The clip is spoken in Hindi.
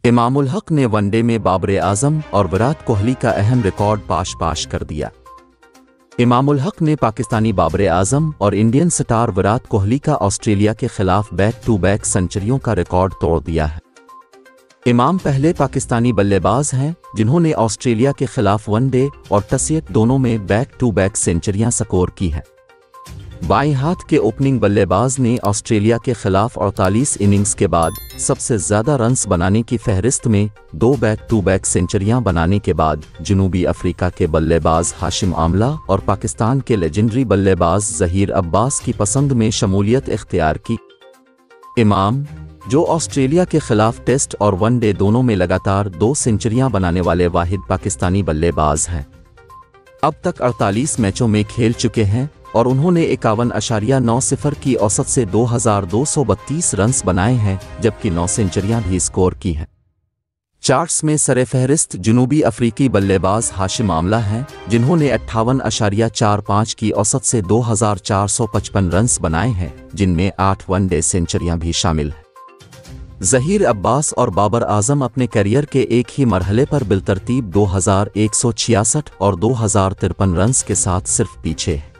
इमामुल हक ने वनडे में बाबर आजम और विराट कोहली का अहम रिकॉर्ड पाश कर दिया। इमामुल हक ने पाकिस्तानी बाबर आजम और इंडियन स्टार विराट कोहली का ऑस्ट्रेलिया के खिलाफ बैक टू बैक सेंचुरियों का रिकॉर्ड तोड़ दिया है। इमाम पहले पाकिस्तानी बल्लेबाज हैं जिन्होंने ऑस्ट्रेलिया के खिलाफ वनडे और टेस्ट दोनों में बैक टू बैक सेंचुरियां स्कोर की हैं। बाएं हाथ के ओपनिंग बल्लेबाज ने ऑस्ट्रेलिया के खिलाफ 48 इनिंग्स के बाद सबसे ज़्यादा रन्स बनाने की फहरिस्त में 2 बैक टू बैक सेंचुरियां बनाने के बाद जनूबी अफ्रीका के बल्लेबाज हाशिम आमला और पाकिस्तान के लेजेंडरी बल्लेबाज ज़हीर अब्बास की पसंद में शमूलियत इख्तियार की। इमाम, जो ऑस्ट्रेलिया के खिलाफ टेस्ट और वनडे दोनों में लगातार 2 सेंचुरियां बनाने वाले वाहिद पाकिस्तानी बल्लेबाज हैं, अब तक 48 मैचों में खेल चुके हैं और उन्होंने 51.90 की औसत से 2232 रन्स बनाए हैं, जबकि 9 सेंचुरियां भी स्कोर की हैं। चार्ट्स में सरफहरिस्त जनूबी अफ्रीकी बल्लेबाज हाशिम आमला हैं, जिन्होंने 58.45 की औसत से 2455 रन्स बनाए हैं, जिनमें 8 वनडे सेंचुरियां भी शामिल हैं। ज़हीर अब्बास और बाबर आजम अपने करियर के एक ही मरहले पर बिलतरतीब 2166 और 2053 रन्स के साथ सिर्फ पीछे हैं।